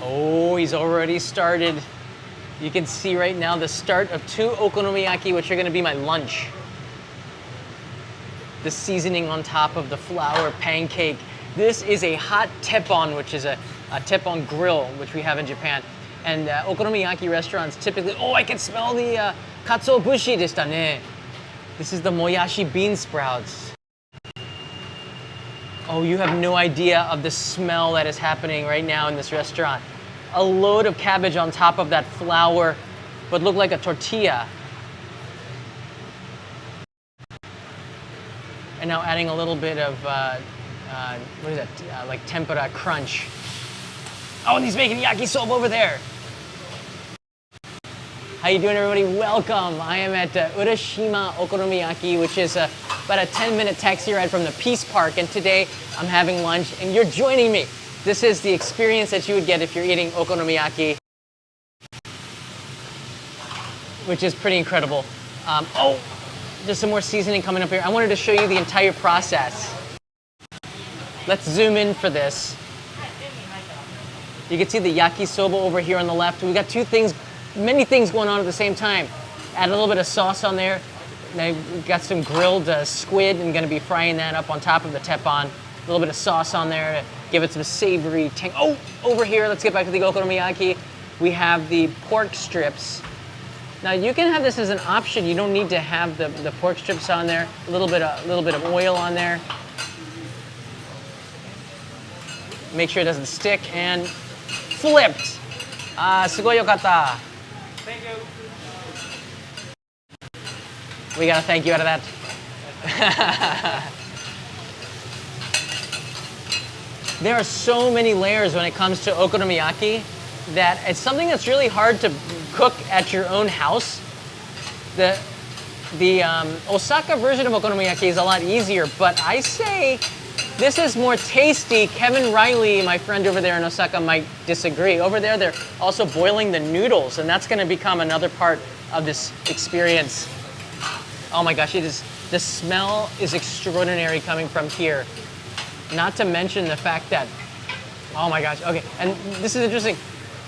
Oh, he's already started. You can see right now the start of 2 okonomiyaki, which are gonna be my lunch. The seasoning on top of the flour pancake. This is a hot teppon, which is a teppon grill, which we have in Japan. And okonomiyaki restaurants typically, oh, I can smell the katsuobushi deshita ne. This is the moyashi bean sprouts. Oh, you have no idea of the smell that is happening right now in this restaurant. A load of cabbage on top of that flour, but look like a tortilla. And now adding a little bit of, what is that, like tempura crunch. Oh, and he's making yakisoba over there. How you doing, everybody? Welcome. I am at Urashima Okonomiyaki, which is about a 10-minute taxi ride from the Peace Park, and today I'm having lunch, and you're joining me. This is the experience that you would get if you're eating okonomiyaki, which is pretty incredible. Oh, there's some more seasoning coming up here. I wanted to show you the entire process. Let's zoom in for this. You can see the yakisoba over here on the left. We got many things going on at the same time. Add a little bit of sauce on there. Now we've got some grilled squid and gonna be frying that up on top of the teppon. A little bit of sauce on there to give it some savory tang. Oh, over here, let's get back to the okonomiyaki. We have the pork strips. Now you can have this as an option. You don't need to have the pork strips on there. A little bit of oil on there. Make sure it doesn't stick, and flipped. Sugoi yokatta. Thank you. We got a thank you out of that. There are so many layers when it comes to okonomiyaki that it's something that's really hard to cook at your own house. The Osaka version of okonomiyaki is a lot easier, but I say this is more tasty. Kevin Riley, my friend over there in Osaka, might disagree. Over there, they're also boiling the noodles, and that's gonna become another part of this experience. Oh my gosh, the smell is extraordinary coming from here. Not to mention the fact that, oh my gosh, okay, and this is interesting.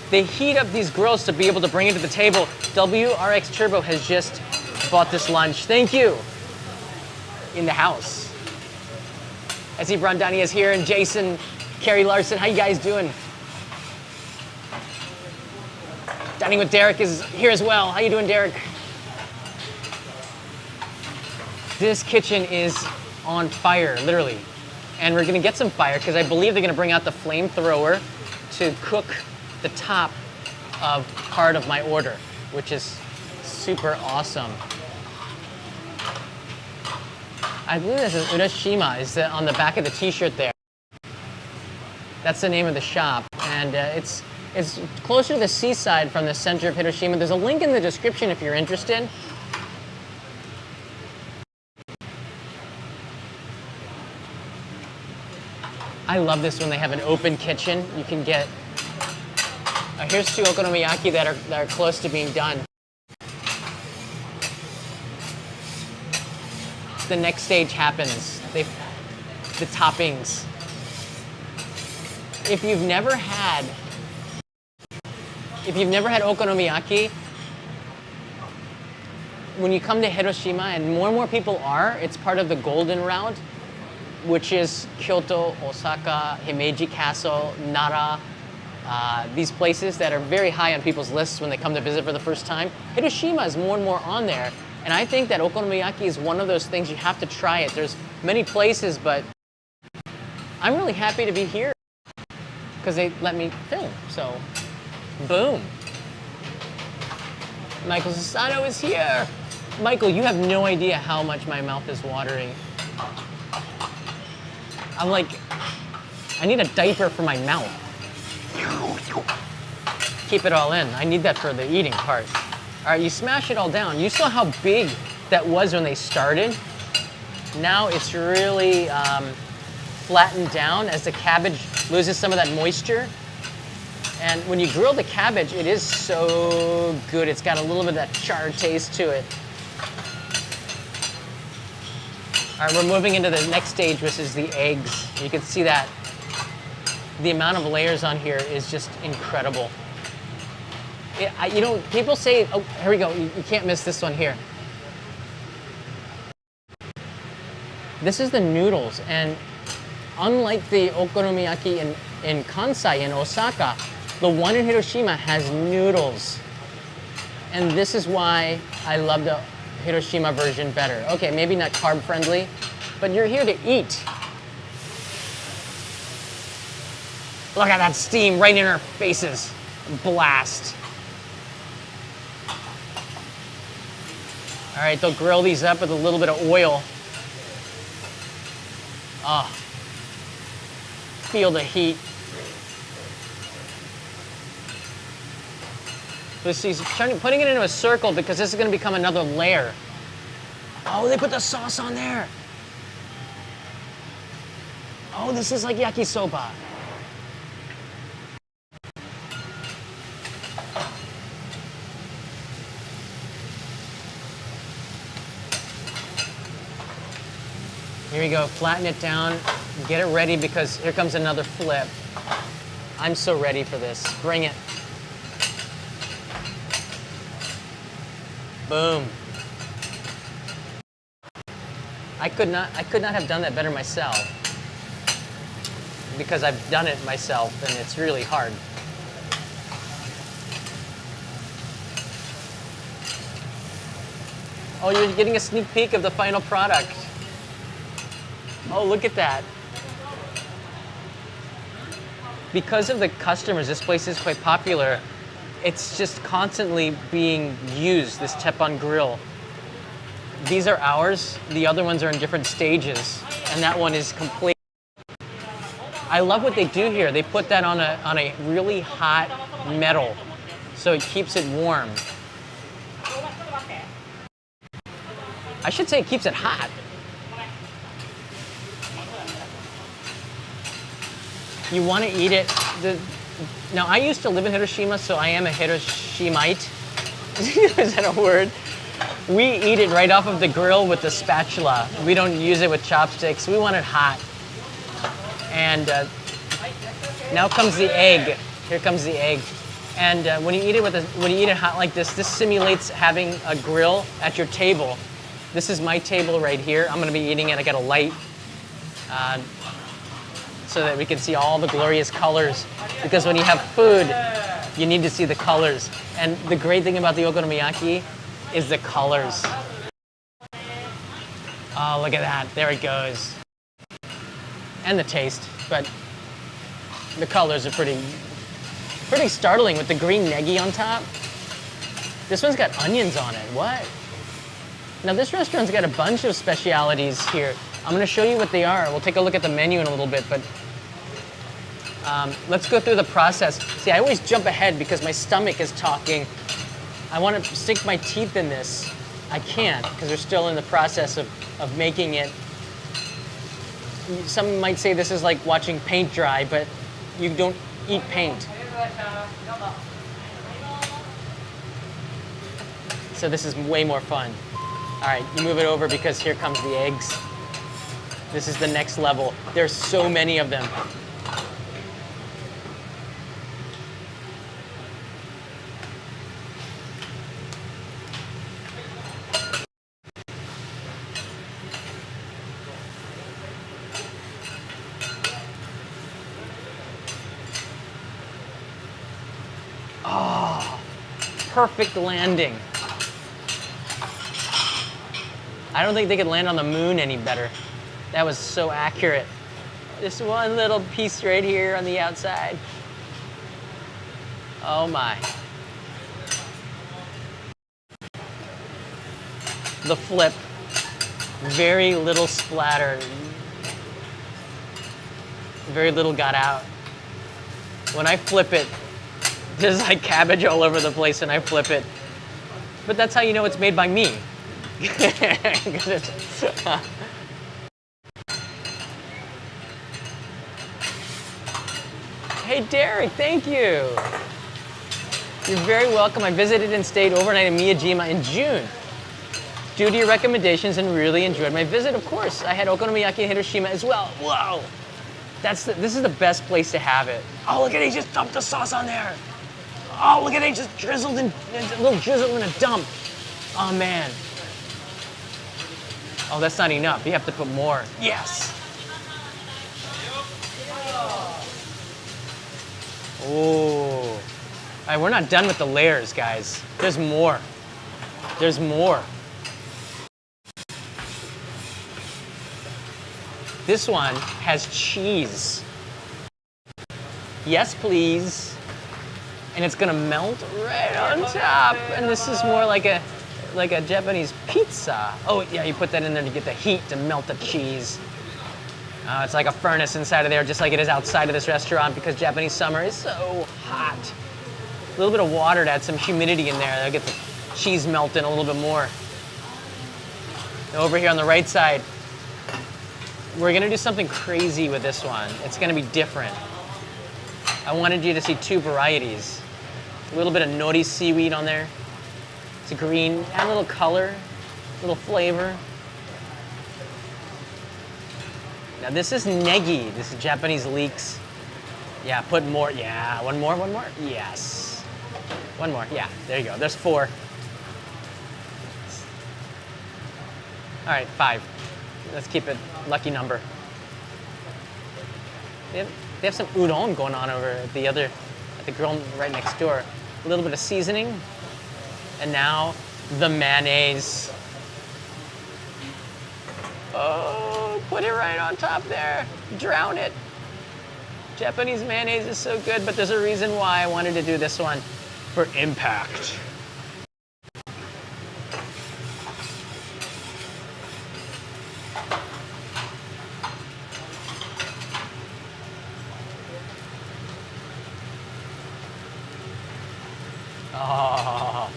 They heat up these grills to be able to bring it to the table. WRX Turbo has just bought this lunch. Thank you. In the house. I see Brandani is here, and Jason, Carrie Larson. How you guys doing? Dining with Derek is here as well. How you doing, Derek? This kitchen is on fire, literally. And we're gonna get some fire because I believe they're gonna bring out the flamethrower to cook the top of part of my order, which is super awesome. I believe this is Urashima, is on the back of the t-shirt there. That's the name of the shop, and it's closer to the seaside from the center of Hiroshima. There's a link in the description if you're interested. I love this when they have an open kitchen. You can get, here's 2 okonomiyaki that are close to being done. The next stage happens. The toppings. If you've never had okonomiyaki, when you come to Hiroshima, and more people are, it's part of the Golden Route, which is Kyoto, Osaka, Himeji Castle, Nara, these places that are very high on people's lists when they come to visit for the first time. Hiroshima is more and more on there. And I think that okonomiyaki is one of those things you have to try it. There's many places, but I'm really happy to be here because they let me film, so boom. Michael Sassano is here. Michael, you have no idea how much my mouth is watering. I'm like, I need a diaper for my mouth. Keep it all in. I need that for the eating part. All right, you smash it all down. You saw how big that was when they started. Now it's really flattened down as the cabbage loses some of that moisture. And when you grill the cabbage, it is so good. It's got a little bit of that charred taste to it. All right, we're moving into the next stage, which is the eggs. You can see that The amount of layers on here is just incredible. You know, people say, oh, here we go. You can't miss this one here. This is the noodles, and unlike the okonomiyaki in Kansai in Osaka, the one in Hiroshima has noodles. And this is why I love the Hiroshima version better. Okay, maybe not carb friendly, but you're here to eat. Look at that steam right in our faces. Blast. All right, they'll grill these up with a little bit of oil. Oh, feel the heat. He's putting it into a circle because this is going to become another layer. Oh, they put the sauce on there. Oh, this is like yakisoba. Here we go, flatten it down, get it ready because here comes another flip. I'm so ready for this. Bring it. Boom. I could not have done that better myself because I've done it myself and it's really hard. Oh, you're getting a sneak peek of the final product. Oh, look at that. Because of the customers, this place is quite popular. It's just constantly being used, this teppan grill. These are ours. The other ones are in different stages, and that one is complete. I love what they do here. They put that on a really hot metal, so it keeps it warm. I should say it keeps it hot. You want to eat it. Now, I used to live in Hiroshima, so I am a Hiroshimite. Is that a word? We eat it right off of the grill with the spatula. We don't use it with chopsticks. We want it hot. And now comes the egg. Here comes the egg. And when you eat it hot like this, this simulates having a grill at your table. This is my table right here. I'm going to be eating it. I got a light. So that we can see all the glorious colors. Because when you have food, you need to see the colors. And the great thing about the okonomiyaki is the colors. Oh, look at that. There it goes. And the taste, but the colors are pretty startling with the green negi on top. This one's got onions on it. What? Now this restaurant's got a bunch of specialities here. I'm going to show you what they are. We'll take a look at the menu in a little bit, but let's go through the process. See, I always jump ahead because my stomach is talking. I want to sink my teeth in this. I can't because we're still in the process of making it. Some might say this is like watching paint dry, but you don't eat paint. So this is way more fun. All right, you move it over because here comes the eggs. This is the next level. There's so many of them. Oh, perfect landing. I don't think they could land on the moon any better. That was so accurate. Just one little piece right here on the outside. Oh my. The flip, very little splatter. Very little got out. When I flip it, there's like cabbage all over the place when I flip it. But that's how you know it's made by me. Hey Derek, thank you. You're very welcome. I visited and stayed overnight in Miyajima in June. Due to your recommendations and really enjoyed my visit, of course. I had okonomiyaki in Hiroshima as well. Whoa! This is the best place to have it. Oh, look at it, he just dumped the sauce on there. Oh, look at it, he just drizzled in, a little drizzle in a dump. Oh man. Oh, that's not enough. You have to put more. Yes. Oh. All right, we're not done with the layers, guys. There's more. There's more. This one has cheese. Yes, please. And it's gonna melt right on top. And this is more like a Japanese pizza. Oh yeah, you put that in there to get the heat to melt the cheese. It's like a furnace inside of there, just like it is outside of this restaurant, because Japanese summer is so hot. A little bit of water to add some humidity in there. That'll get the cheese melting a little bit more. Over here on the right side, we're gonna do something crazy with this one. It's gonna be different. I wanted you to see two varieties. A little bit of nori seaweed on there. It's a green, add a little color, a little flavor. Now this is negi. This is Japanese leeks. Yeah, put more. Yeah, one more. Yes. One more. Yeah, there you go. There's 4. All right, 5. Let's keep it lucky number. They have some udon going on over at the grill right next door. A little bit of seasoning, and now the mayonnaise. Oh, put it right on top there. Drown it. Japanese mayonnaise is so good, but there's a reason why I wanted to do this one, for impact. Oh,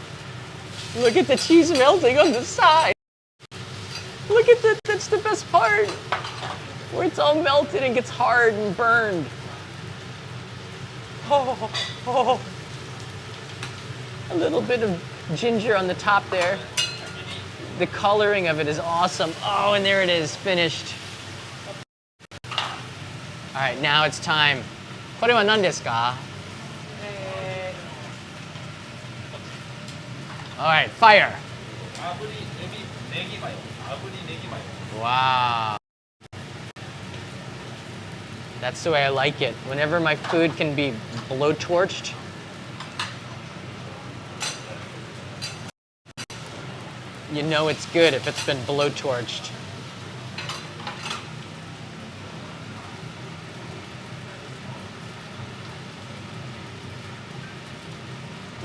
look at the cheese melting on the side. Look at that, that's the best part. Where it's all melted and gets hard and burned. Oh. A little bit of ginger on the top there. The coloring of it is awesome. Oh, and there it is, finished. All right, now it's time. これは何ですか? All right, fire. Wow. That's the way I like it. Whenever my food can be blowtorched, you know it's good if it's been blowtorched.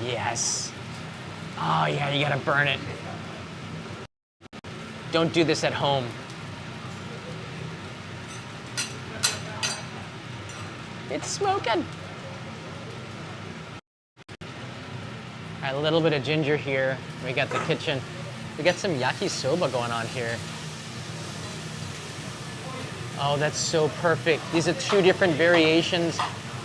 Yes. Oh yeah, you gotta burn it. Don't do this at home. It's smoking. All right, a little bit of ginger here. We got the kitchen. We got some yakisoba going on here. Oh, that's so perfect. These are 2 different variations.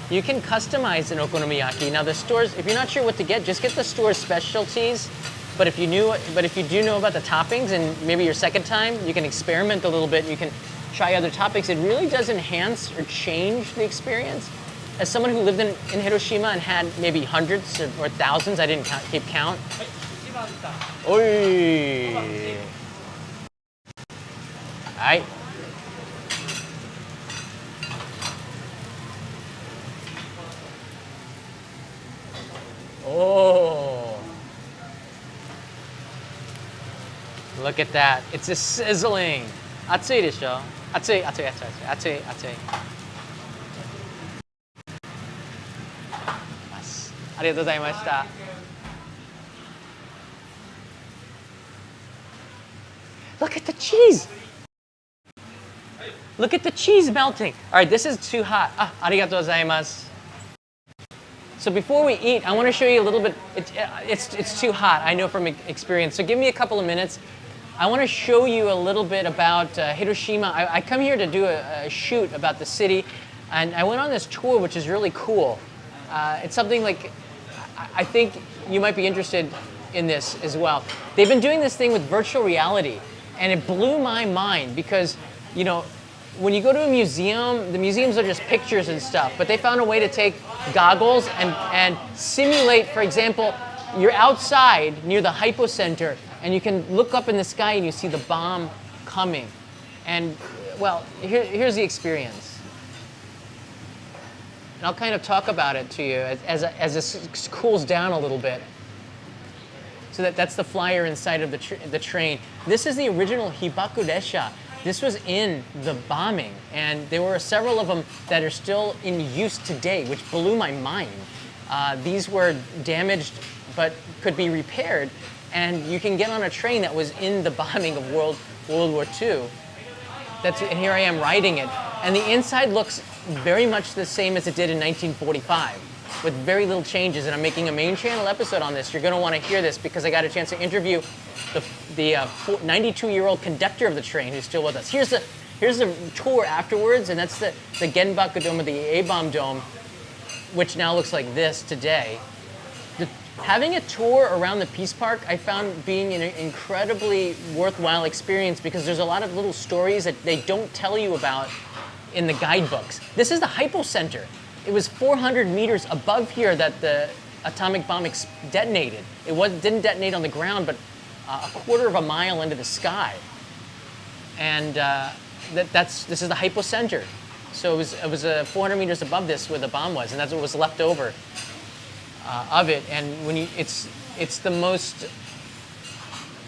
You can customize an okonomiyaki. Now the stores, if you're not sure what to get, just get the store's specialties. But if you do know about the toppings, and maybe your second time, you can experiment a little bit. You can try other toppings. It really does enhance or change the experience. As someone who lived in Hiroshima and had maybe hundreds or thousands, I didn't keep count. Oi. All right. Oh. Look at that. It's just sizzling. 熱いでしょ? 熱い。ありがとうございました。Look at the cheese. Look at the cheese melting. All right, this is too hot. ありがとうございます。So before we eat, I want to show you a little bit. It's too hot, I know from experience. So give me a couple of minutes. I want to show you a little bit about Hiroshima. I come here to do a shoot about the city, and I went on this tour, which is really cool. It's something like, I think you might be interested in this as well. They've been doing this thing with virtual reality, and it blew my mind because, you know, when you go to a museum, the museums are just pictures and stuff, but they found a way to take goggles and simulate, for example, you're outside near the hypocenter and you can look up in the sky and you see the bomb coming. And well, here's the experience. And I'll kind of talk about it to you as this cools down a little bit. So that's the flyer inside of the train. This is the original Hibaku Desha. This was in the bombing, and there were several of them that are still in use today, which blew my mind. These were damaged, but could be repaired, and you can get on a train that was in the bombing of World War II. And here I am riding it, and the inside looks very much the same as it did in 1945, with very little changes. And I'm making a main channel episode on this. You're going to want to hear this because I got a chance to interview the 92-year-old conductor of the train who's still with us. Here's the tour afterwards, and that's the Genbaku Dome, or the A-bomb dome, which now looks like this today. Having a tour around the Peace Park, I found being an incredibly worthwhile experience because there's a lot of little stories that they don't tell you about in the guidebooks. This is the hypocenter. It was 400 meters above here that the atomic bomb detonated. Didn't detonate on the ground, but a quarter of a mile into the sky. And this is the hypocenter. So it was 400 meters above this where the bomb was, and that's what was left over of it. And it's the most,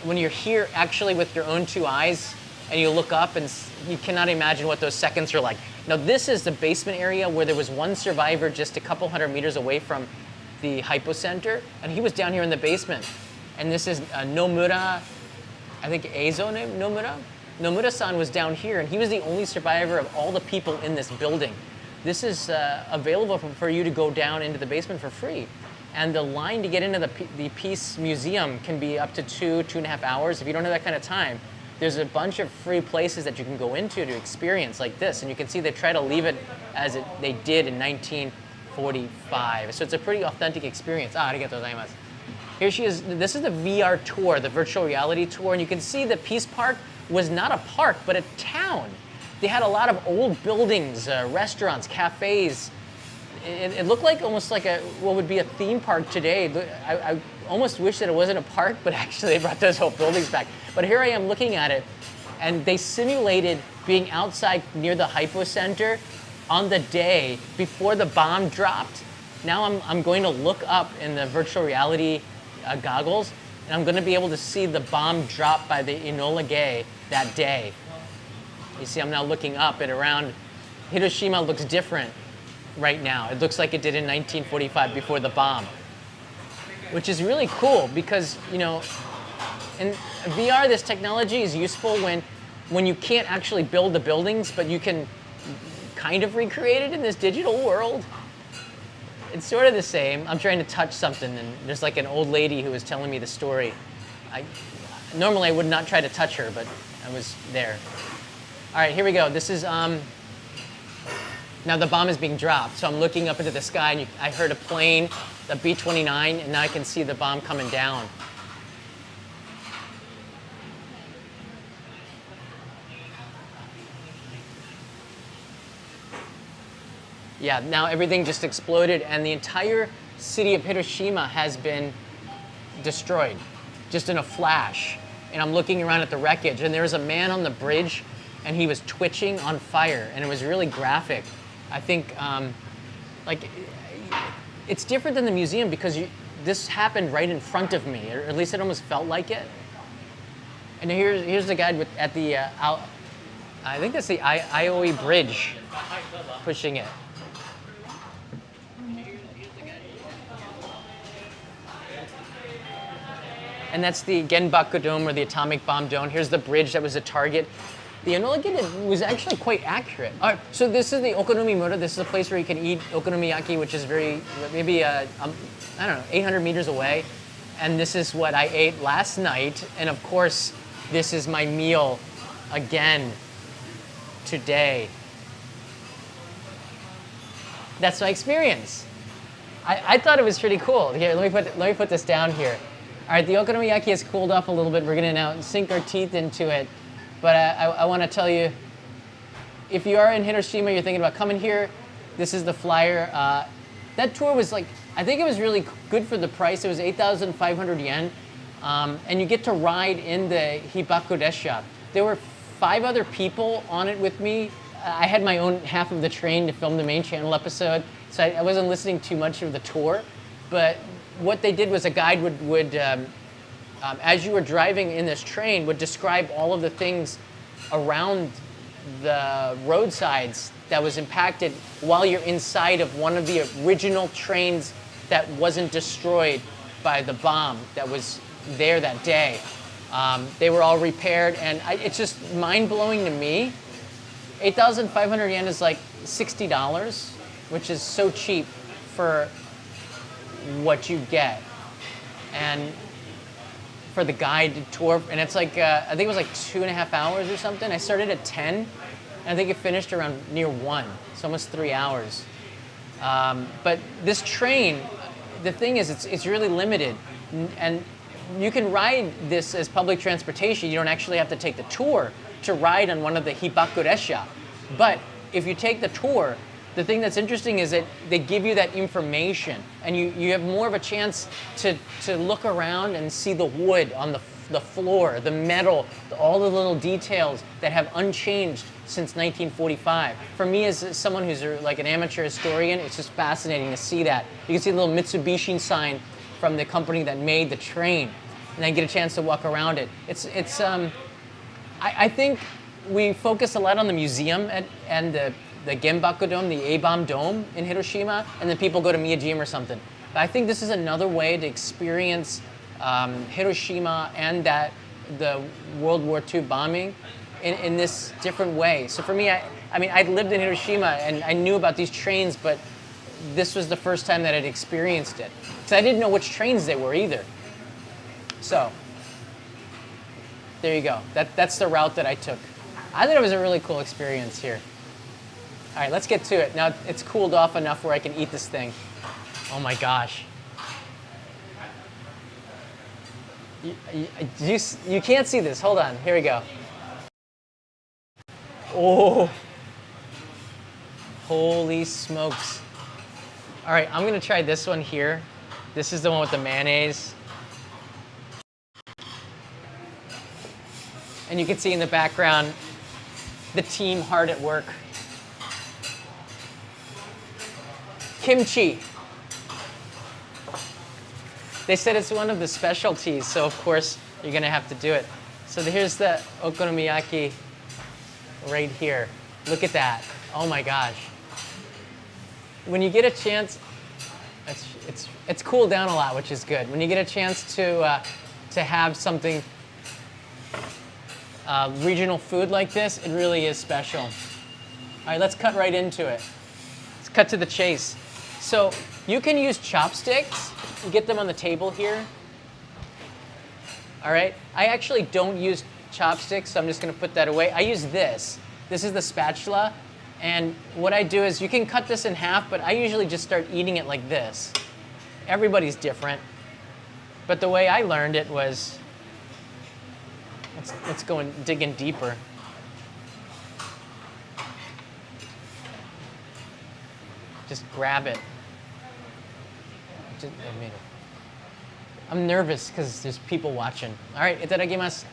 when you're here actually with your own two eyes and you look up and you cannot imagine what those seconds are like. Now this is the basement area where there was one survivor just a couple hundred meters away from the hypocenter, and he was down here in the basement. And this is Nomura, I think Eizo Nomura? Nomura-san was down here, and he was the only survivor of all the people in this building. This is available for you to go down into the basement for free. And the line to get into the Peace Museum can be up to 2.5 hours. If you don't have that kind of time, there's a bunch of free places that you can go into to experience like this. And you can see they try to leave it as they did in 1945. So it's a pretty authentic experience. Arigatou gozaimasu. Here she is. This is the VR tour, the virtual reality tour. And you can see the Peace Park was not a park, but a town. They had a lot of old buildings, restaurants, cafes. It looked like almost like what would be a theme park today. I almost wish that it wasn't a park, but actually they brought those old buildings back. But here I am looking at it, and they simulated being outside near the hypocenter on the day before the bomb dropped. Now I'm going to look up in the virtual reality goggles, and I'm going to be able to see the bomb drop by the Enola Gay that day. You see, I'm now looking up and around. Hiroshima looks different right now. It looks like it did in 1945 before the bomb, which is really cool because, you know, in VR, this technology is useful when you can't actually build the buildings, but you can kind of recreate it in this digital world. It's sort of the same. I'm trying to touch something, and there's like an old lady who was telling me the story. Normally I would not try to touch her, but I was there. All right, here we go. This is, now the bomb is being dropped, so I'm looking up into the sky, and I heard a plane, the B-29, and now I can see the bomb coming down. Yeah, now everything just exploded, and the entire city of Hiroshima has been destroyed, just in a flash. And I'm looking around at the wreckage, and there was a man on the bridge, and he was twitching on fire, and it was really graphic. I think, like, it's different than the museum because this happened right in front of me, or at least it almost felt like it. And here's the guy at the, I think that's the IOE bridge, pushing it. And that's the Genbaku Dome, or the atomic bomb dome. Here's the bridge that was a target. The Enola Gay was actually quite accurate. All right, so this is the Okonomi Mura. This is a place where you can eat okonomiyaki, which is maybe, I don't know, 800 meters away. And this is what I ate last night. And of course, this is my meal again today. That's my experience. I thought it was pretty cool. Here, let me put this down here. All right, the okonomiyaki has cooled off a little bit. We're gonna now sink our teeth into it. But I want to tell you, if you are in Hiroshima, you're thinking about coming here, this is the flyer. That tour was like, I think it was really good for the price. It was 8,500 yen. And you get to ride in the Hibaku Desha. There were 5 other people on it with me. I had my own half of the train to film the main channel episode, so I wasn't listening too much of the tour. But what they did was a guide would as you were driving in this train, would describe all of the things around the roadsides that was impacted while you're inside of one of the original trains that wasn't destroyed by the bomb that was there that day. They were all repaired, and it's just mind-blowing to me. 8,500 yen is like $60, which is so cheap for what you get. And for the guided tour, and it's like, I think it was like 2.5 hours or something. I started at 10, and I think it finished around near 1, so almost 3 hours. But this train, the thing is, it's really limited, and you can ride this as public transportation. You don't actually have to take the tour to ride on one of the Hibaku Desha. But if you take the tour, the thing that's interesting is that they give you that information, and you have more of a chance to look around and see the wood on the floor, the metal, all the little details that have unchanged since 1945. For me, as someone who's like an amateur historian, it's just fascinating to see that. You can see the little Mitsubishi sign from the company that made the train, and then get a chance to walk around it. I think we focus a lot on the museum and the Genbaku Dome, the A-bomb dome in Hiroshima, and then people go to Miyajima or something. But I think this is another way to experience Hiroshima and the World War II bombing in this different way. So for me, I mean, I'd lived in Hiroshima and I knew about these trains, but this was the first time that I'd experienced it. Because I didn't know which trains they were either. So, there you go. That's the route that I took. I thought it was a really cool experience here. All right, let's get to it. Now, it's cooled off enough where I can eat this thing. Oh my gosh. You can't see this. Hold on. Here we go. Oh. Holy smokes. All right, I'm going to try this one here. This is the one with the mayonnaise. And you can see in the background the team hard at work. Kimchi. They said it's one of the specialties, so of course you're gonna have to do it. So here's the okonomiyaki right here. Look at that. Oh my gosh. When you get a chance, it's cooled down a lot, which is good. When you get a chance to have something regional food like this, it really is special. All right, let's cut right into it. Let's cut to the chase. So you can use chopsticks. You get them on the table here. All right, I actually don't use chopsticks, so I'm just gonna put that away. I use this. This is the spatula, and what I do is you can cut this in half, but I usually just start eating it like this. Everybody's different, but the way I learned it was, let's go and dig in deeper. Just grab it. I made it. I'm nervous because there's people watching. All right, itadakimasu.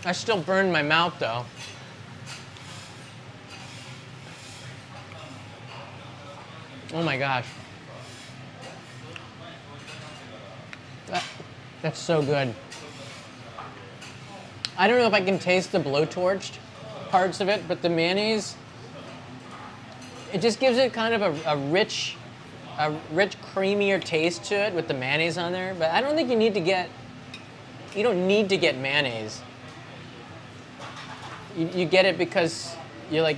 I still burned my mouth though. Oh my gosh. That's so good. I don't know if I can taste the blowtorched parts of it, but the mayonnaise, it just gives it kind of a rich, creamier taste to it with the mayonnaise on there. But I don't think you don't need to get mayonnaise. You get it because you're like,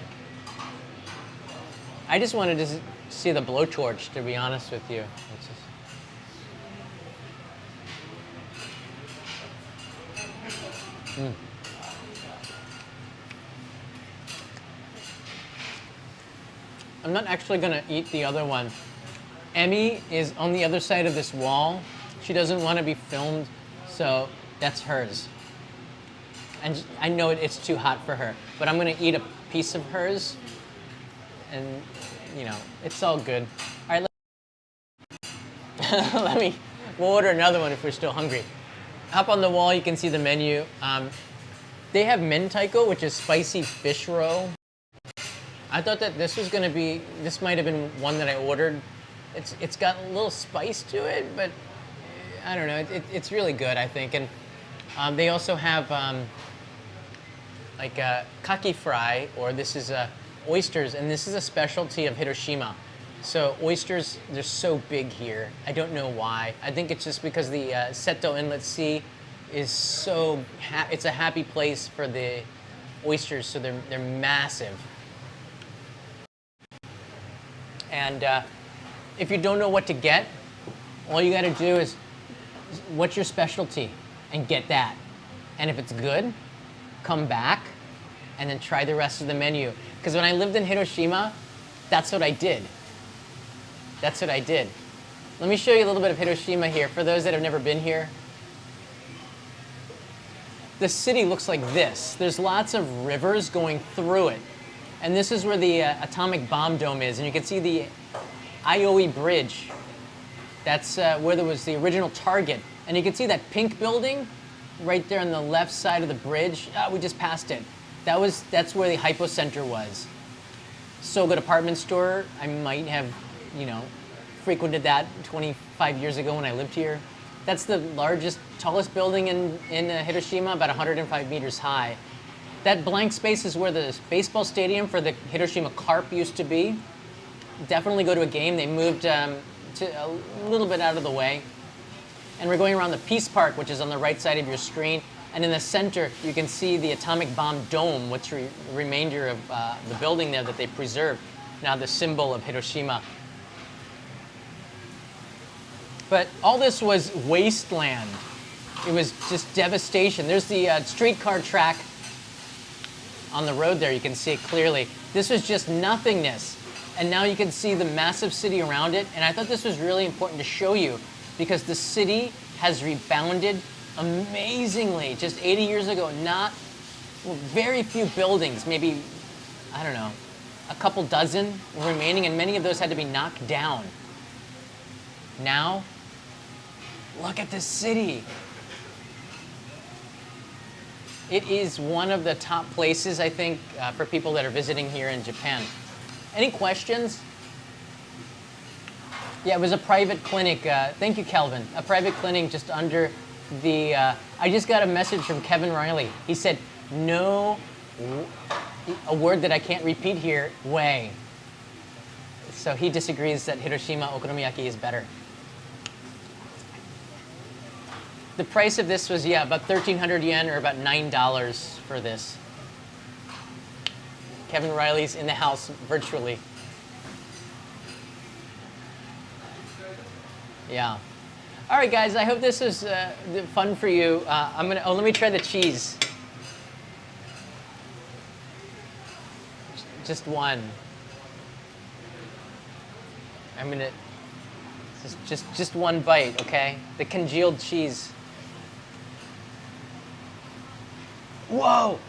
I just wanted to see the blowtorch, to be honest with you. It's just, I'm not actually gonna eat the other one. Emmy is on the other side of this wall. She doesn't want to be filmed, so that's hers. And I know it's too hot for her, but I'm gonna eat a piece of hers, and you know, it's all good. All right, we'll order another one if we're still hungry. Up on the wall, you can see the menu. They have mentaiko, which is spicy fish roe. I thought that this might have been one that I ordered. It's got a little spice to it, but I don't know. It's really good, I think. And they also have like kaki fry, or this is oysters, and this is a specialty of Hiroshima. So oysters, they're so big here. I don't know why. I think it's just because the Seto Inlet Sea is it's a happy place for the oysters, so they're massive. And if you don't know what to get, all you got to do is, what's your specialty, and get that. And if it's good, come back and then try the rest of the menu. Because when I lived in Hiroshima, that's what I did. That's what I did. Let me show you a little bit of Hiroshima here for those that have never been here. The city looks like this. There's lots of rivers going through it. And this is where the atomic bomb dome is. And you can see the Ioi Bridge. That's where there was the original target. And you can see that pink building right there on the left side of the bridge. We just passed it. That's where the hypocenter was. So good apartment store. I might have, frequented that 25 years ago when I lived here. That's the largest, tallest building in Hiroshima, about 105 meters high. That blank space is where the baseball stadium for the Hiroshima Carp used to be. Definitely go to a game. They moved to a little bit out of the way. And we're going around the Peace Park, which is on the right side of your screen. And in the center, you can see the atomic bomb dome, which remainder of the building there that they preserved. Now the symbol of Hiroshima. But all this was wasteland. It was just devastation. There's the streetcar track on the road there. You can see it clearly. This was just nothingness. And now you can see the massive city around it. And I thought this was really important to show you because the city has rebounded amazingly. Just 80 years ago, very few buildings, maybe, I don't know, a couple dozen remaining, and many of those had to be knocked down. Now, look at this city. It is one of the top places, I think, for people that are visiting here in Japan. Any questions? Yeah, it was a private clinic. Thank you, Kelvin. A private clinic just under the... I just got a message from Kevin Riley. He said, no, a word that I can't repeat here, way. So he disagrees that Hiroshima Okonomiyaki is better. The price of this was, about 1,300 yen, or about $9 for this. Kevin Riley's in the house virtually. Yeah. All right, guys, I hope this is fun for you. Let me try the cheese. Just one. Just one bite, okay? The congealed cheese. Whoa!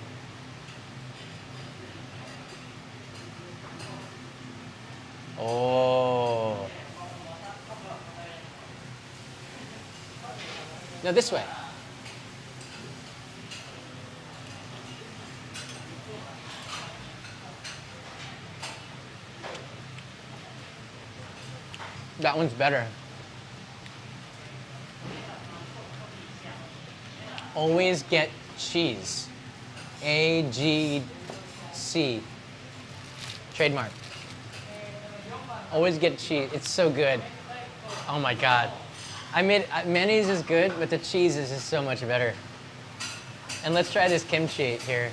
Oh. No, this way. That one's better. Always get cheese. AGC. Trademark. Always get cheese. It's so good. Oh my God. Mayonnaise is good, but the cheese is just so much better. And let's try this kimchi here.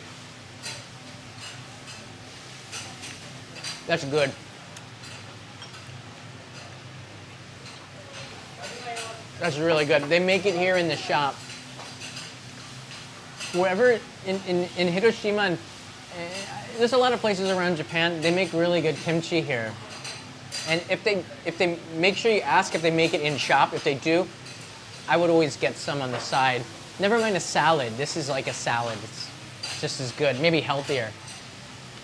That's good. That's really good. They make it here in the shop. Wherever in Hiroshima, and there's a lot of places around Japan. They make really good kimchi here. And if they make sure you ask if they make it in shop. If they do, I would always get some on the side. Never mind a salad. This is like a salad. It's just as good, maybe healthier.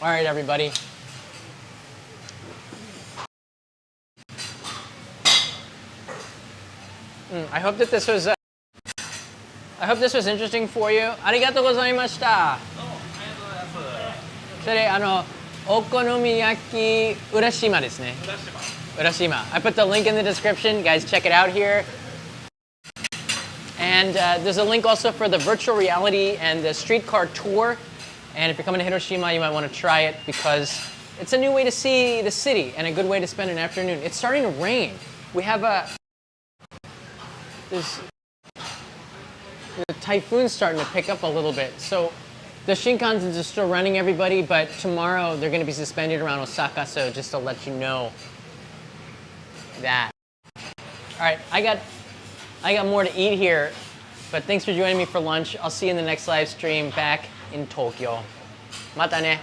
All right, everybody. I hope that this was. I hope this was interesting for you. ありがとうございました。それお好み焼きUrashimaですね。Urashima. I put the link in the description. Guys, check it out here. And there's a link also for the virtual reality and the streetcar tour. And if you're coming to Hiroshima, you might want to try it because it's a new way to see the city and a good way to spend an afternoon. It's starting to rain. We have the typhoon's starting to pick up a little bit. So the Shinkansens are still running, everybody, but tomorrow they're going to be suspended around Osaka, so just to let you know that. All right, I got more to eat here, but thanks for joining me for lunch. I'll see you in the next live stream back in Tokyo. Mata ne.